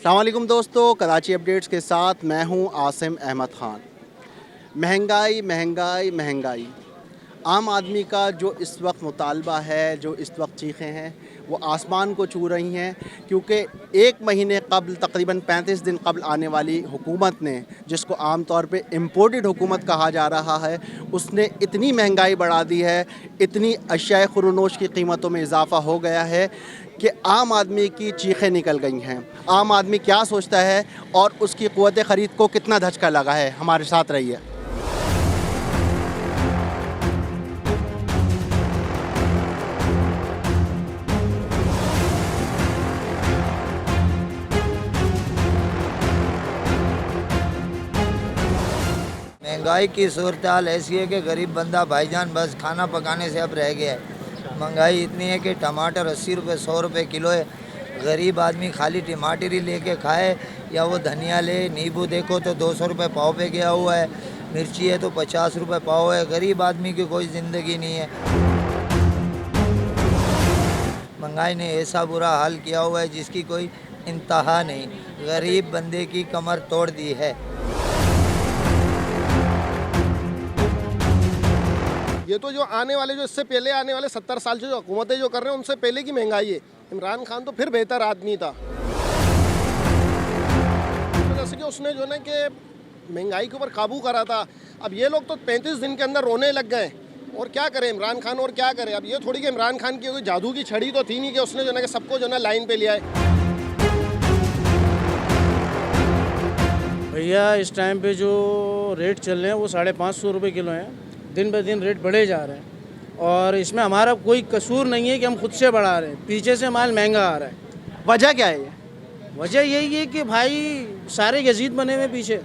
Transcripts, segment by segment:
अस्सलाम वालेकुम दोस्तों, कराची अपडेट्स के साथ मैं हूं आसिम अहमद ख़ान। महंगाई महंगाई महंगाई आम आदमी का जो इस वक्त मुतालबा है, जो इस वक्त चीखें हैं वो आसमान को छू रही हैं, क्योंकि एक महीने कबल तकरीबन 35 दिन कबल आने वाली हुकूमत ने, जिसको आम तौर पे इम्पोर्टेड हुकूमत कहा जा रहा है, उसने इतनी महंगाई बढ़ा दी है, इतनी अशियाए खुरोनोश की कीमतों में इजाफ़ा हो गया है कि आम आदमी की चीखें निकल गई हैं। आम आदमी क्या सोचता है और उसकी क़ुव्वत ख़रीद को कितना धचका लगा है, हमारे साथ रहिए। महंगाई की सूरत हाल ऐसी है कि गरीब बंदा भाईजान बस खाना पकाने से अब रह गया है। महंगाई इतनी है कि टमाटर 80 रुपये 100 रुपये किलो है। गरीब आदमी खाली टमाटर ही लेके खाए या वो धनिया ले। नींबू देखो तो 200 रुपये पाव पे गया हुआ है। मिर्ची है तो 50 रुपये पाव है। गरीब आदमी की कोई ज़िंदगी नहीं है। महंगाई ने ऐसा बुरा हाल किया हुआ है जिसकी कोई इंतहा नहीं। गरीब बंदे की कमर तोड़ दी है। ये तो जो आने वाले, जो इससे पहले आने वाले 70 साल से जो हुकूमतें जो कर रहे हैं उनसे पहले की महंगाई है। इमरान खान तो फिर बेहतर आदमी था, तो जैसे कि उसने जो ना कि महंगाई के ऊपर काबू करा था। अब ये लोग तो 35 दिन के अंदर रोने लग गए। और क्या करे इमरान खान, और क्या करे। अब ये थोड़ी कि इमरान खान की कोई जादू की छड़ी तो थी नहीं कि उसने जो ना कि सबको जो ना लाइन पे लिया है। भैया इस टाइम पे जो रेट चल रहे हैं वो 550 रुपये किलो हैं। दिन ब दिन रेट बढ़े जा रहे हैं और इसमें हमारा कोई कसूर नहीं है कि हम खुद से बढ़ा रहे हैं। पीछे से माल महंगा आ रहा है। वजह क्या है ये? वजह यही है कि भाई सारे यजीद बने हुए पीछे।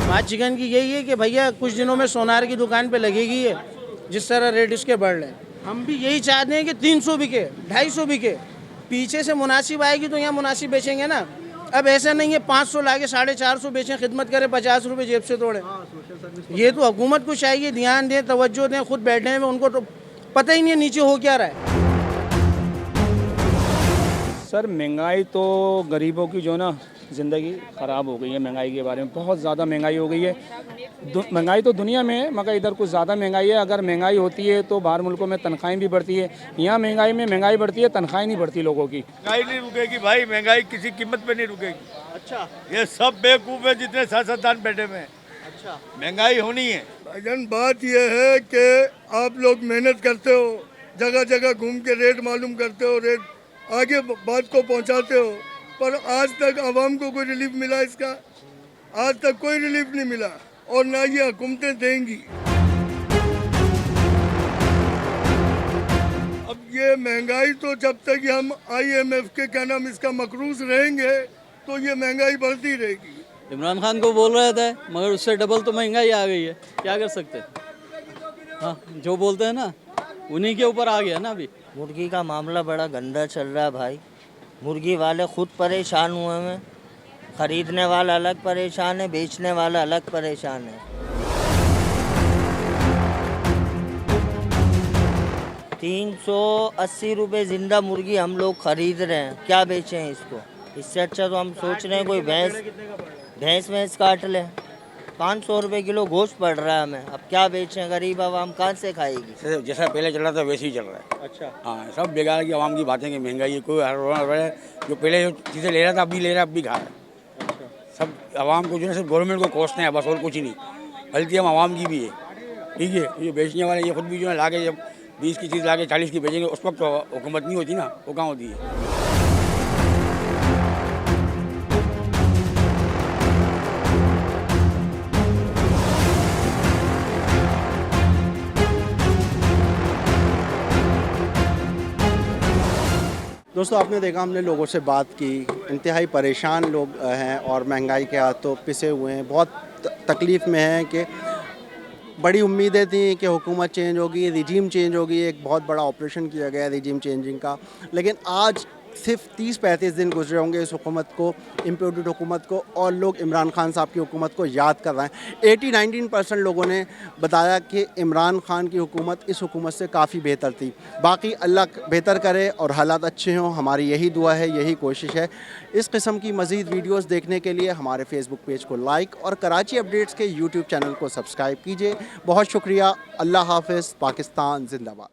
बात चिकन की यही है कि भैया कुछ दिनों में सोनार की दुकान पे लगेगी है, जिस तरह रेट इसके बढ़ रहे हैं। हम भी यही चाहते हैं कि 300 बिके, 250 बिके। पीछे से मुनासिब आएगी तो यहाँ मुनासिब बेचेंगे ना। अब ऐसा नहीं है 500 लाके 450 बेचें, खिदमत करें, 50 रुपये जेब से तोड़े। ये तो हुकूमत को चाहिए ध्यान दें, तवज्जो दें। खुद बैठे हैं, उनको तो पता ही नहीं है नीचे हो क्या रहा है। सर महंगाई तो गरीबों की जो ना ज़िंदगी ख़राब हो गई है। महंगाई के बारे में बहुत ज़्यादा महंगाई हो गई है। महंगाई तो दुनिया में है मगर इधर कुछ ज़्यादा महंगाई है। अगर महंगाई होती है तो बाहर मुल्कों में तनख्वाहें भी बढ़ती है। यहाँ महंगाई में महंगाई बढ़ती है, तनख्वाहें नहीं बढ़ती लोगों की। महंगाई नहीं रुकेगी भाई, महंगाई किसी कीमत पे नहीं रुकेगी। अच्छा, ये सब बेवकूफ़ है जितने सियासतदान बैठे हुए हैं। अच्छा, महंगाई होनी है। भाईजान बात यह है कि आप लोग मेहनत करते हो, जगह जगह घूम के रेट मालूम करते हो, रेट आगे बात को पहुंचाते हो, पर आज तक आवाम को कोई रिलीफ मिला इसका? आज तक कोई रिलीफ नहीं मिला और ना ये हुकूमतें देंगी। अब ये महंगाई तो जब तक हम IMF के क्या नाम इसका मकरूज रहेंगे तो ये महंगाई बढ़ती रहेगी। इमरान खान को बोल रहे थे मगर उससे डबल तो महंगाई आ गई है। क्या कर सकते हैं? हाँ, जो बोलते हैं ना उन्हीं के ऊपर आ गया ना। अभी मुर्गी का मामला बड़ा गंदा चल रहा है भाई। मुर्गी वाले खुद परेशान हुए हैं। खरीदने वाला अलग परेशान है, बेचने वाला अलग परेशान है। 380 रुपये ज़िंदा मुर्गी हम लोग खरीद रहे हैं, क्या बेचें इसको? इससे अच्छा तो हम सोच रहे हैं कोई भैंस काट ले। 500 रुपये किलो गोश्त पड़ रहा है हमें, अब क्या बेचें? गरीब आवाम कहाँ से खाएगी? जैसा पहले चल रहा था वैसे ही चल रहा है। अच्छा, हाँ, सब बेकार की आवाम की बातें कि महंगाई है। कोई जो पहले जो चीज़ें ले रहा था अब भी ले रहा है, अब भी खा रहा है। अच्छा, सब आवाम को जो है सिर्फ गवर्नमेंट को कोसना है बस, और कुछ ही नहीं। गलती हम आवाम की भी है। ठीक है, ये बेचने वाले ये खुद भी जो है लाके जब 20 की चीज़ लाके 40 की बेचेंगे उस वक्त तो हुकूमत नहीं होती ना, वो कहाँ होती है। दोस्तों, आपने देखा हमने लोगों से बात की, इंतहाई परेशान लोग हैं और महंगाई के हाथों पिसे हुए हैं, बहुत तकलीफ़ में हैं कि बड़ी उम्मीदें थी कि हुकूमत चेंज होगी, रिजीम चेंज होगी। एक बहुत बड़ा ऑपरेशन किया गया रिजीम चेंजिंग का, लेकिन आज सिर्फ 30-35 दिन गुजरे होंगे इस हुकूमत को, इम्पोर्टेड हुकूमत को, और लोग इमरान खान साहब की हुकूमत को याद कर रहे हैं। 80-19% लोगों ने बताया कि इमरान खान की हुकूमत इस हुकूमत से काफ़ी बेहतर थी। बाकी अल्लाह बेहतर करे और हालात अच्छे हों, हमारी यही दुआ है, यही कोशिश है। इस किस्म की मज़ीद वीडियोज़ देखने के लिए हमारे फेसबुक पेज को लाइक और कराची अपडेट्स के यूट्यूब चैनल को सब्सक्राइब कीजिए। बहुत शुक्रिया। अल्लाह हाफ़िज़। पाकिस्तान जिंदाबाद।